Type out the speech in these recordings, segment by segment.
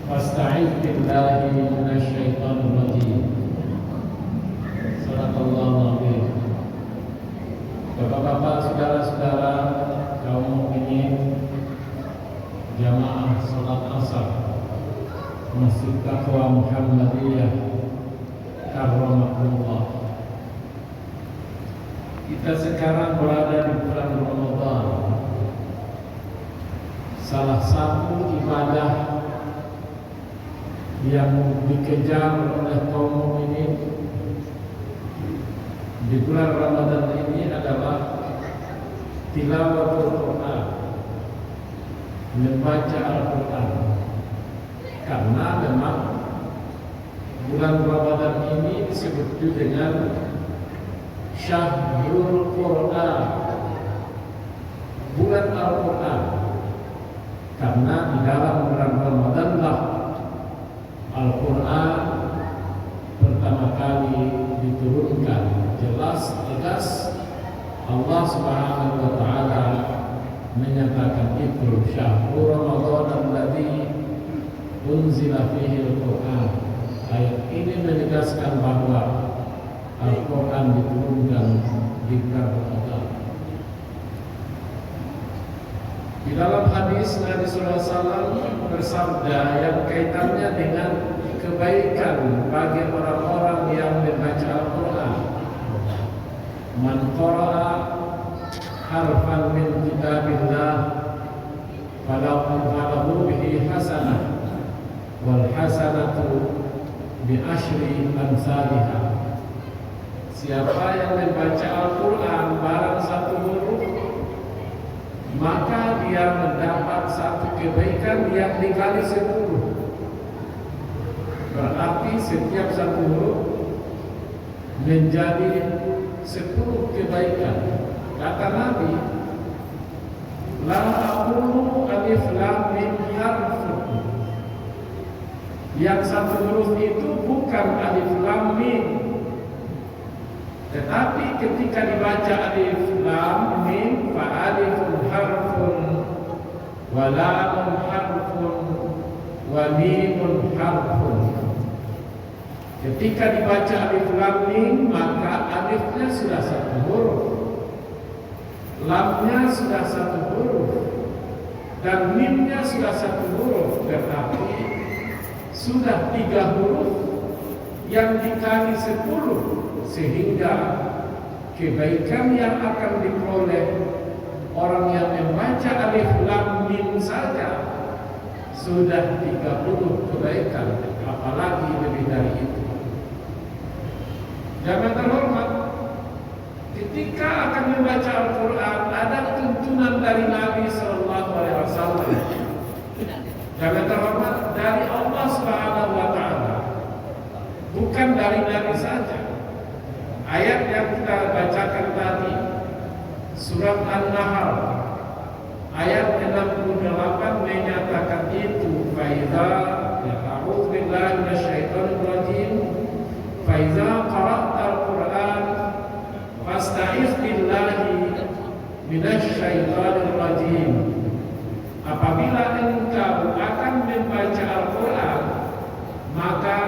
Wasta'idz billahi minasyaitonir rajim. Shadaqallahu adzim. Bapak-bapak, saudara-saudara kaum mukminin jamaah salat Asar Masjid Taqwa Muhammadiyah karramakumullah. Kita sekarang berada di bulan Ramadan, salah satu ibadah yang dikejar oleh kaum mukminin di bulan Ramadan ini adalah tilawatul Quran, membaca Al-Quran. Karena memang bulan Ramadan ini disebut dengan Syahrul Quran, bulan Al-Quran. Karena di dalam bulan Ramadan lah Al-Quran pertama kali diturunkan. Jelas tegas Allah Subhanahu wa taala menyatakan itu Syahrul Ramadan alladzi unzila fihi Al-Quran. Ayat ini menegaskan bahwa Al-Quran diturunkan di bulan Ramadan. Di dalam hadis Nabi sallallahu alaihi wasallam bersabda yang kaitannya dengan kebaikan bagi orang-orang yang membaca Al-Quran. Man qara'a harfan min kitabillah falahu bihi hasanah wal hasanatu bi asyri amsalihah. Siapa yang membaca Al-Quran barang satu huruf, maka dia mendapat satu kebaikan yang dikali 10. Berarti setiap satu huruf menjadi 10 kebaikan. Kata Nabi, la aqulu alif lam mim harfun. Yang satu huruf itu bukan alif lam mim, tetapi ketika dibaca alif lam mim, fa alifun harfun wa lamun harfun wa mimun harfun. Ketika dibaca alif lam mim, maka alifnya sudah satu huruf, lamnya sudah satu huruf, dan mimnya sudah satu huruf. Tetapi sudah 3 huruf yang dikali 10, sehingga kebaikan yang akan diperoleh orang yang membaca alif lam mim saja sudah 30 kebaikan, apalagi lebih dari itu. Jamaah terhormat, ketika akan membaca Al-Quran ada tuntunan dari Nabi Sallallahu Alaihi Wasallam. Jamaah terhormat, dari Allah Subhanahu Wa Taala, bukan dari Nabi saja. Ayat yang kita bacakan tadi, surat An-Nahl ayat 68 menyatakan itu. Faiza, a'udzu billahi minasyaitonir rajim. Faiza qara'tal Qur'an fasta'iz billahi minasyaitonir rajim. Apabila engkau akan membaca Al-Quran, maka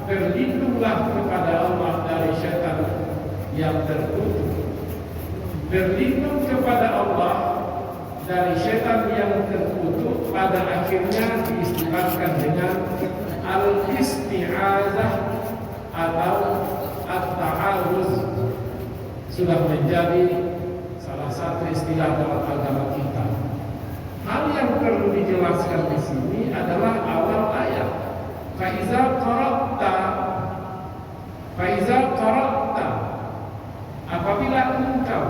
berlindunglah kepada Allah dari syaitan yang terkutuk. Berlindung kepada Allah dari syaitan yang terkutuk pada akhirnya diistilahkan dengan al-isti'azah atau at-ta'awuz. Sudah menjadi salah satu istilah dalam agama kita. Hal yang perlu dijelaskan di sini adalah awal ayat. Faiza qara'ta, apabila engkau,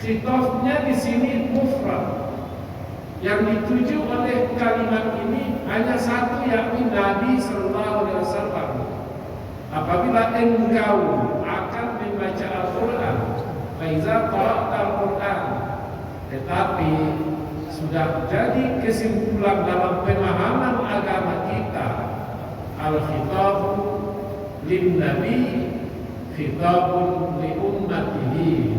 khitofnya di sini mufrad. Yang dituju oleh kalimat ini hanya satu, yakni Nabi Sallallahu Alaihi Wasallam. Apabila engkau akan membaca Al-Quran, faiza qara'ta Al-Quran, tetapi sudah jadi kesimpulan dalam pemahaman agama kita, al-khitab lin nabi khitabun li ummatihi.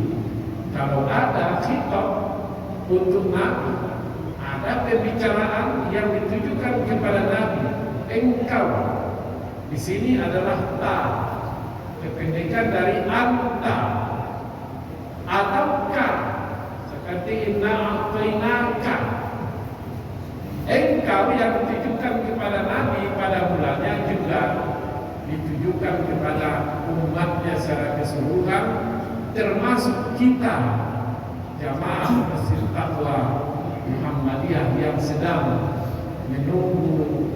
Kalau ada khitab untuk nabi, ada pembicaraan yang ditujukan kepada Nabi. Engkau di sini adalah ta, kependekan dari anta atau ka, seperti inna a'tainaka. Engkau yang ditujukan kepada Nabi pada mulanya juga ditujukan kepada umatnya secara keseluruhan, termasuk kita jamaah Masjid Taqwa Muhammadiyah yang sedang menunggu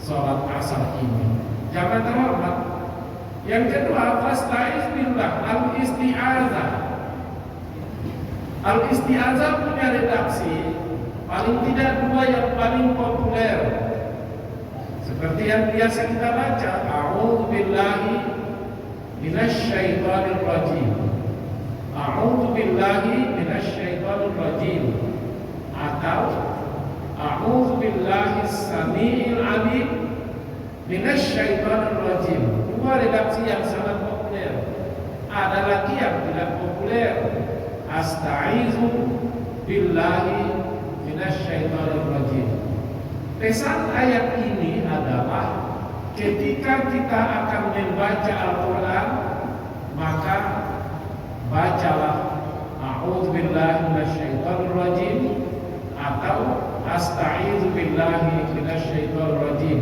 sholat asar ini. Jangan terhormat. Yang kedua, fasta'iz billah, al-isti'azah. Al-isti'azah punya redaksi paling tidak dua yang paling populer, seperti yang biasa kita baca, a'udzu billahi minasyaitonir rajim, a'udzu billahi minasyaitonir rajim, atau a'udzu billahi samiil alim minasyaitonir rajim. Dua redaksi yang sangat populer. Ada lagi yang tidak populer, asta'izu billahi minasyaitonir rajim. Pesan ayat ini adalah ketika kita akan membaca Al-Quran, maka bacalah a'udzu billahi minasyaitonir rajim atau asta'izu billahi minasyaitonir rajim.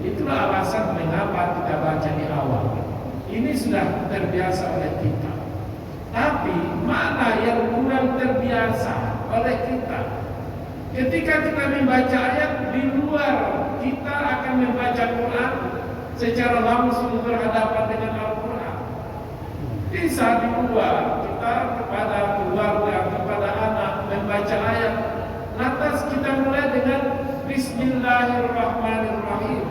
Itulah alasan mengapa kita baca di awal. Ini sudah terbiasa oleh kita. Tapi mana yang kurang terbiasa oleh kita? Ketika kita membaca ayat di luar, kita akan membaca Quran secara langsung berhadapan dengan Al-Quran. Bisa di luar, kita kepada keluarga, kepada anak membaca ayat. Lantas kita mulai dengan Bismillahirrahmanirrahim.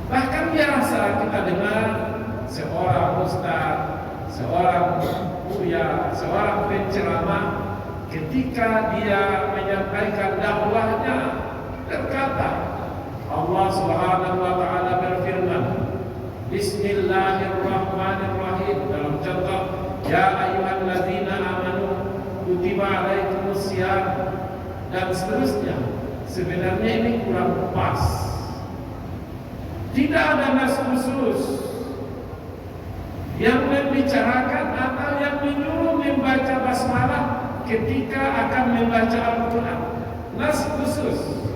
Bahkan biasa kita dengar seorang ustaz, seorang buya, seorang penceramah, ketika dia menyampaikan dakwahnya berkata, Allah Subhanahu wa taala berfirman, Bismillahirrahmanirrahim, dalam contoh ya ayyuhalladzina amanu kutiba alaikumusiyam, dan seterusnya. Sebenarnya ini kurang pas. Tidak ada nas khusus yang membicarakan atau yang menyuruh membaca basmalah ketika akan membaca Al-Quran. Nas khusus.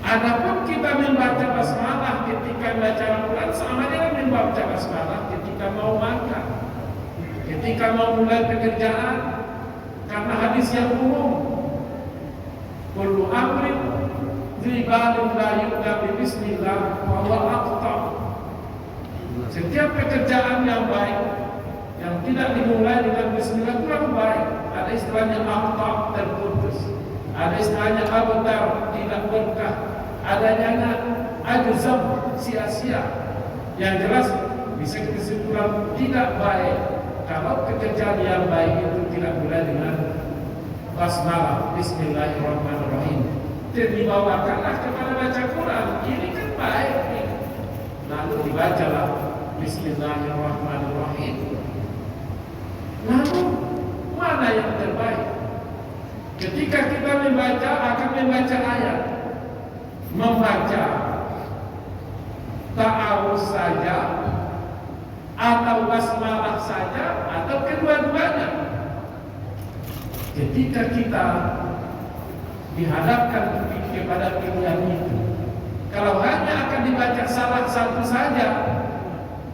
Adapun kita membaca basmalah ketika membaca Al-Quran, sama dengan membaca basmalah ketika mau makan, ketika mau mulai pekerjaan, karena hadis yang umum, kullu amrin dzibalin la yubda bi bismillah wa huwa aqta. Setiap pekerjaan yang baik yang tidak dimulai dengan bismillah kurang baik. Ada istilahnya aqta, terputus. Ada istilahnya abtar, tidak berkah. Adanya ajzam, sia-sia. Yang jelas bisa kesimpulan tidak baik kalau pekerjaan yang baik itu tidak mulai dengan basmalah, Bismillahirrahmanirrahim. Dan dibawakanlah kepada baca Quran. Ini kan baik nih. Lalu dibacalah Bismillahirrahmanirrahim. Lalu mana yang terbaik? Ketika kita akan membaca ayat, membaca ta'awuz saja atau basmalah saja atau kedua-duanya. Ketika kita dihadapkan kepada pilihan itu, kalau hanya akan dibaca salah satu saja,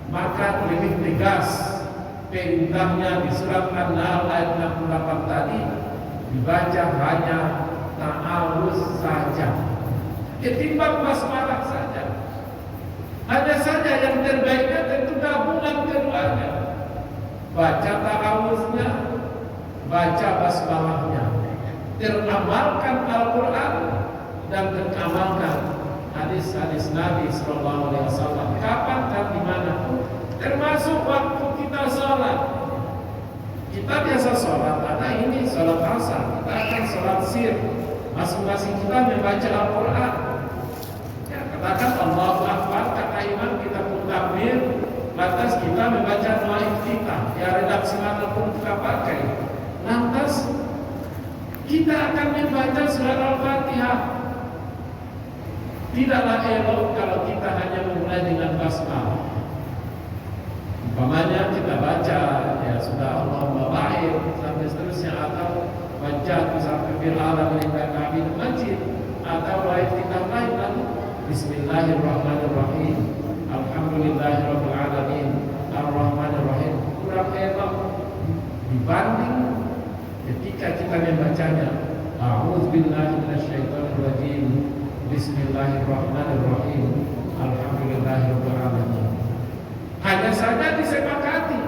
maka lebih tegas perintahnya di surat An-Nahl ayat 68 tadi, dibaca hanya ta'awuz saja ketimbang basmalah saja. Hanya saja yang terbaiknya tentu gabungan keduanya, baca ta'awuznya, baca basmalahnya, teramalkan Al-Quran dan teramalkan hadis-hadis Nabi SAW. Kapan dan dimanapun, termasuk waktu kita sholat. Kita biasa sholat, karena ini sholat asar, kita akan sholat sir. Masing-masing kita membaca Al-Quran. Ya, katakan Allahu Akbar, kata imam, kita pun takbir, lantas kita membaca doa iftitah. Ya, redaksi manapun kita pakai. Lantas kita akan membaca surat Al-Fatihah. Tidaklah elok kalau kita hanya memulai dengan basmalah. Umpamanya kita baca ya sudah Allahumma baik sampai seterusnya, atau wajah sampai bil alamin kami masjid, atau ayat kita lain lalu Bismillahirrahmanirrahim, Alhamdulillahirabbil alamin, Ar-Rahmanirrahim. Kurang elok dibanding ketika kita membacanya A'udzubillahi minasyaitonirrajim, Bismillahirrahmanirrahim, Alhamdulillahirabbil alamin. Hanya saja disepakati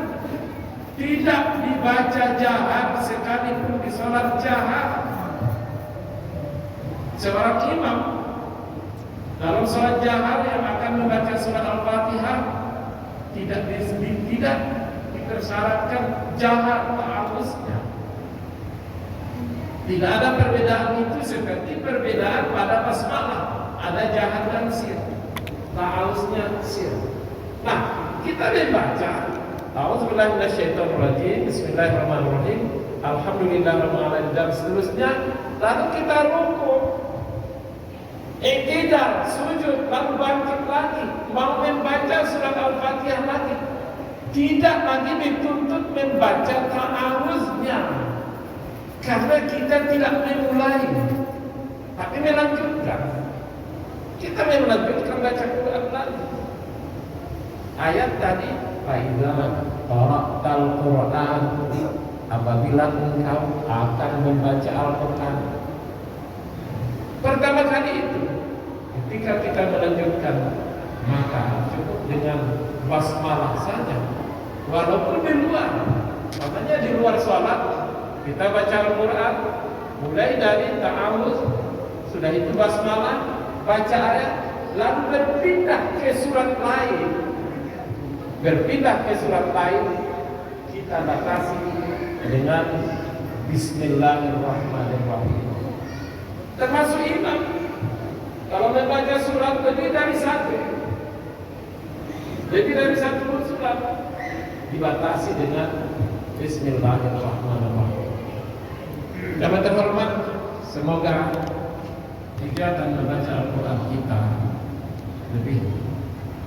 tidak dibaca jahat sekalipun di sholat jahat. Seorang imam dalam sholat jahat yang akan membaca surat Al-Fatihah tidak dipersyaratkan jahat ta'awuznya. Tidak ada perbedaan itu seperti perbedaan pada basmalah, ada jahat dan sir, ta'awuznya sir. Nah, kita membaca A'udzubillahi minasyaitonirrajim, Bismillahirrahmanirrahim, Alhamdulillahirabbil alamin dan seterusnya, lalu kita rukuk, iktidal, sujud, lalu bangkit lagi, mau membaca surat Al-Fatihah lagi. Tidak lagi dituntut membaca ta'awuznya, karena kita tidak memulai, tapi melanjutkan. Kita melanjutkan baca Quran lagi. Ayat tadi, faiza qara'tal Qur'an, apabila engkau akan membaca Al-Quran. Pertama kali itu, ketika kita melanjutkan, maka cukup dengan basmalah saja. Walaupun di luar, makanya di luar sholat, kita baca Al-Quran, mulai dari ta'awuz, sudah itu basmalah, baca ayat, lalu berpindah ke surat lain. Berpindah ke surat lain, kita batasi dengan Bismillahirrahmanirrahim. Termasuk imam, kalau membaca surat lebih dari satu surat, dibatasi dengan Bismillahirrahmanirrahim. Jamaah terhormat, semoga kegiatan membaca Al-Quran kita lebih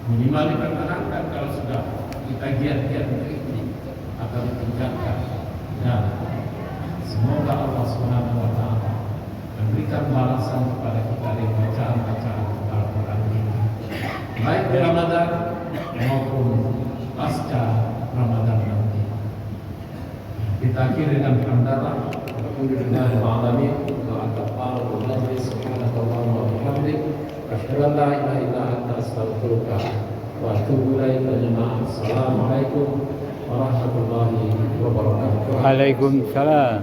minimal dipertahankan. Kalau sudah kita giat-giat untuk ini akan ditingkatkan, dan semoga Allah Subhanahu wa taala memberikan balasan kepada kita dari bacaan-bacaan Al-Quran ini, baik di Ramadan maupun pasca Ramadan nanti. Kita akhiri dengan hamdalah alhamdulillahil alamin wa aqbalul majlis subhanallahi wa bihamdihi asyhadu an la ilaha illa anta astaghfiruka wa atubu ilaik. Assalamualaikum warahmatullahi wabarakatuh. Waalaikumsalam.